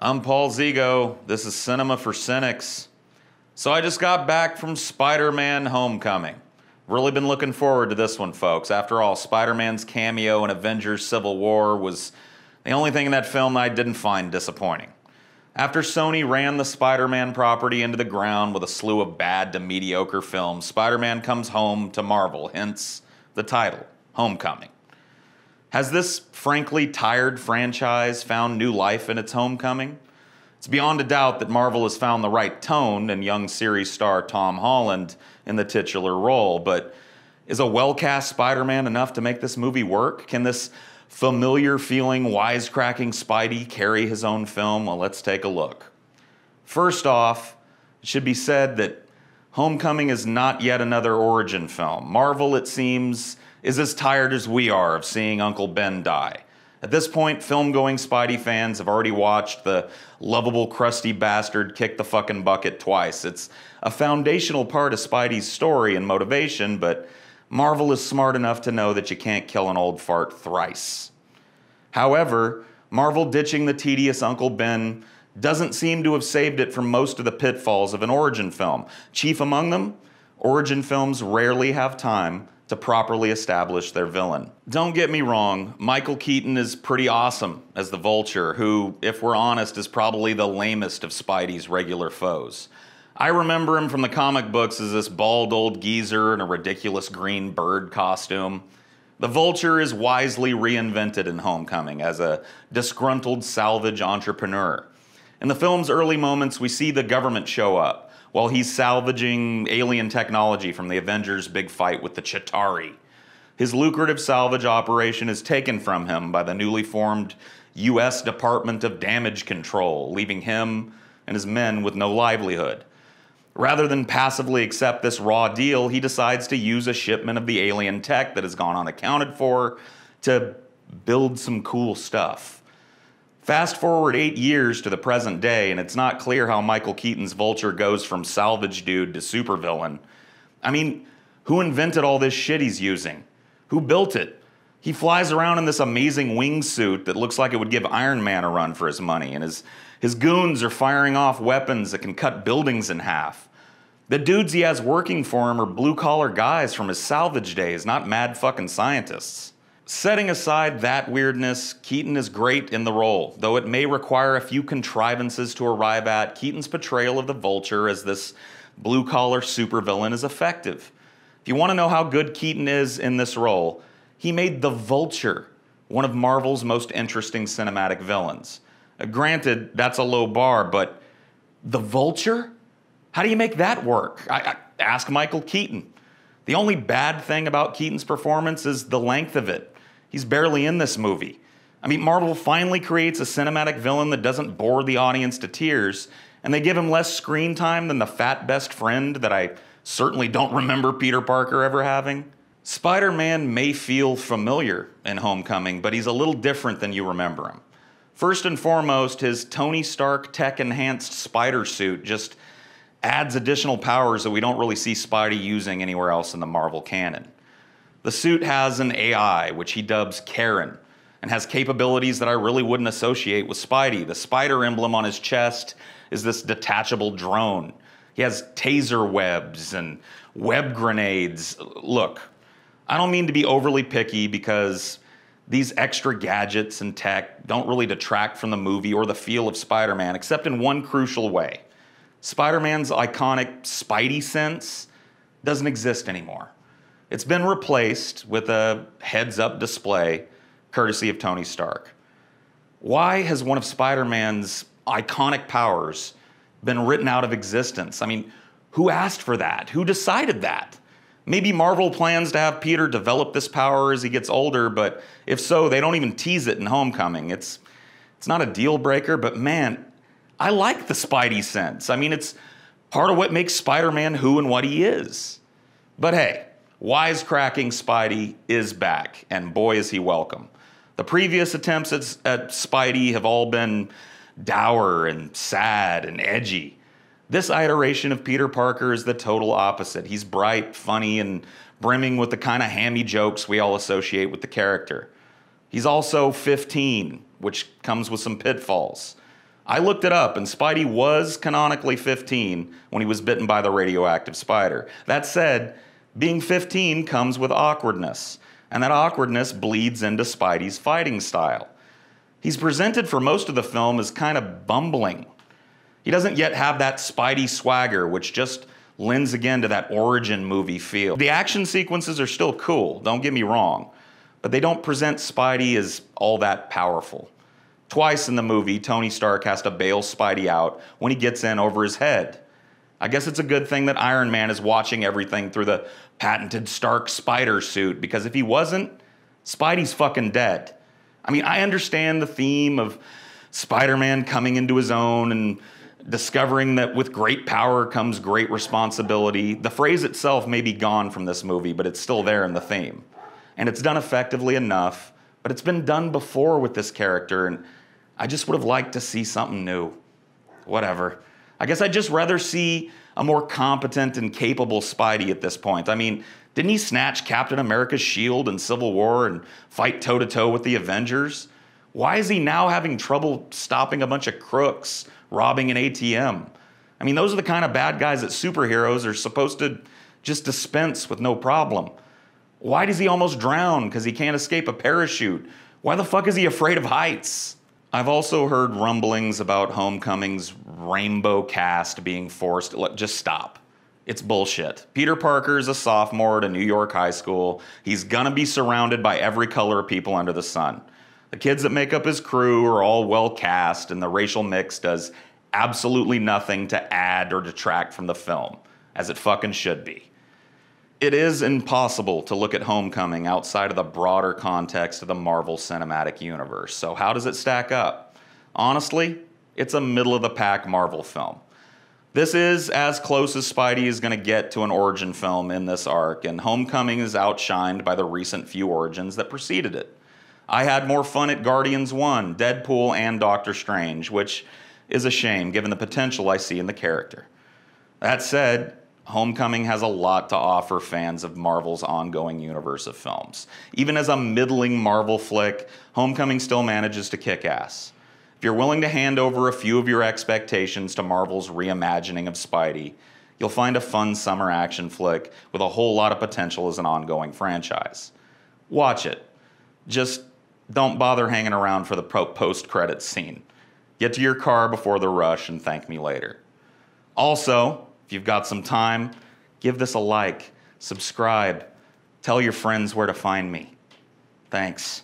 I'm Paul Zigo. This is Cinema for Cynics. So I just got back from Spider-Man Homecoming. Really been looking forward to this one, folks. After all, Spider-Man's cameo in Avengers Civil War was the only thing in that film I didn't find disappointing. After Sony ran the Spider-Man property into the ground with a slew of bad to mediocre films, Spider-Man comes home to Marvel, hence the title, Homecoming. Has this frankly tired franchise found new life in its homecoming? It's beyond a doubt that Marvel has found the right tone in young series star Tom Holland in the titular role, but is a well-cast Spider-Man enough to make this movie work? Can this familiar-feeling, wisecracking Spidey carry his own film? Well, let's take a look. First off, it should be said that Homecoming is not yet another origin film. Marvel, it seems, is as tired as we are of seeing Uncle Ben die. At this point, film-going Spidey fans have already watched the lovable, crusty bastard kick the fucking bucket twice. It's a foundational part of Spidey's story and motivation, but Marvel is smart enough to know that you can't kill an old fart thrice. However, Marvel ditching the tedious Uncle Ben doesn't seem to have saved it from most of the pitfalls of an origin film. Chief among them, origin films rarely have time to properly establish their villain. Don't get me wrong, Michael Keaton is pretty awesome as the Vulture, who, if we're honest, is probably the lamest of Spidey's regular foes. I remember him from the comic books as this bald old geezer in a ridiculous green bird costume. The Vulture is wisely reinvented in Homecoming as a disgruntled salvage entrepreneur. In the film's early moments, we see the government show up while he's salvaging alien technology from the Avengers' big fight with the Chitauri. His lucrative salvage operation is taken from him by the newly formed U.S. Department of Damage Control, leaving him and his men with no livelihood. Rather than passively accept this raw deal, he decides to use a shipment of the alien tech that has gone unaccounted for to build some cool stuff. Fast forward 8 years to the present day, and it's not clear how Michael Keaton's Vulture goes from salvage dude to supervillain. I mean, who invented all this shit he's using? Who built it? He flies around in this amazing wingsuit that looks like it would give Iron Man a run for his money, and his goons are firing off weapons that can cut buildings in half. The dudes he has working for him are blue-collar guys from his salvage days, not mad fucking scientists. Setting aside that weirdness, Keaton is great in the role. Though it may require a few contrivances to arrive at, Keaton's portrayal of the Vulture as this blue-collar supervillain is effective. If you want to know how good Keaton is in this role, he made the Vulture one of Marvel's most interesting cinematic villains. Granted, that's a low bar, but the Vulture? How do you make that work? Ask Michael Keaton. The only bad thing about Keaton's performance is the length of it. He's barely in this movie. I mean, Marvel finally creates a cinematic villain that doesn't bore the audience to tears, and they give him less screen time than the fat best friend that I certainly don't remember Peter Parker ever having. Spider-Man may feel familiar in Homecoming, but he's a little different than you remember him. First and foremost, his Tony Stark tech-enhanced spider suit just adds additional powers that we don't really see Spidey using anywhere else in the Marvel canon. The suit has an AI, which he dubs Karen, and has capabilities that I really wouldn't associate with Spidey. The spider emblem on his chest is this detachable drone. He has taser webs and web grenades. Look, I don't mean to be overly picky because these extra gadgets and tech don't really detract from the movie or the feel of Spider-Man, except in one crucial way. Spider-Man's iconic Spidey sense doesn't exist anymore. It's been replaced with a heads-up display courtesy of Tony Stark. Why has one of Spider-Man's iconic powers been written out of existence? I mean, who asked for that? Who decided that? Maybe Marvel plans to have Peter develop this power as he gets older, but if so, they don't even tease it in Homecoming. It's not a deal breaker, but man, I like the Spidey sense. I mean, it's part of what makes Spider-Man who and what he is. But hey, wisecracking Spidey is back, and boy is he welcome. The previous attempts at Spidey have all been dour and sad and edgy. This iteration of Peter Parker is the total opposite. He's bright, funny, and brimming with the kind of hammy jokes we all associate with the character. He's also 15, which comes with some pitfalls. I looked it up, and Spidey was canonically 15 when he was bitten by the radioactive spider. That said, being 15 comes with awkwardness, and that awkwardness bleeds into Spidey's fighting style. He's presented for most of the film as kind of bumbling. He doesn't yet have that Spidey swagger, which just lends again to that origin movie feel. The action sequences are still cool, don't get me wrong, but they don't present Spidey as all that powerful. Twice in the movie, Tony Stark has to bail Spidey out when he gets in over his head. I guess it's a good thing that Iron Man is watching everything through the patented Stark spider suit, because if he wasn't, Spidey's fucking dead. I mean, I understand the theme of Spider-Man coming into his own and discovering that with great power comes great responsibility. The phrase itself may be gone from this movie, but it's still there in the theme. And it's done effectively enough, but it's been done before with this character, and I just would have liked to see something new. Whatever. I guess I'd just rather see a more competent and capable Spidey at this point. I mean, didn't he snatch Captain America's shield in Civil War and fight toe-to-toe with the Avengers? Why is he now having trouble stopping a bunch of crooks robbing an ATM? I mean, those are the kind of bad guys that superheroes are supposed to just dispense with no problem. Why does he almost drown because he can't escape a parachute? Why the fuck is he afraid of heights? I've also heard rumblings about Homecoming's rainbow cast being forced. Look, just stop. It's bullshit. Peter Parker is a sophomore at a New York high school. He's gonna be surrounded by every color of people under the sun. The kids that make up his crew are all well cast, and the racial mix does absolutely nothing to add or detract from the film, as it fucking should be. It is impossible to look at Homecoming outside of the broader context of the Marvel Cinematic Universe. So how does it stack up? Honestly, it's a middle-of-the-pack Marvel film. This is as close as Spidey is going to get to an origin film in this arc, and Homecoming is outshined by the recent few origins that preceded it. I had more fun at Guardians 1, Deadpool, and Doctor Strange, which is a shame given the potential I see in the character. That said, Homecoming has a lot to offer fans of Marvel's ongoing universe of films. Even as a middling Marvel flick, Homecoming still manages to kick ass. If you're willing to hand over a few of your expectations to Marvel's reimagining of Spidey, you'll find a fun summer action flick with a whole lot of potential as an ongoing franchise. Watch it. Just don't bother hanging around for the post-credits scene. Get to your car before the rush and thank me later. Also, if you've got some time, give this a like, subscribe, tell your friends where to find me. Thanks.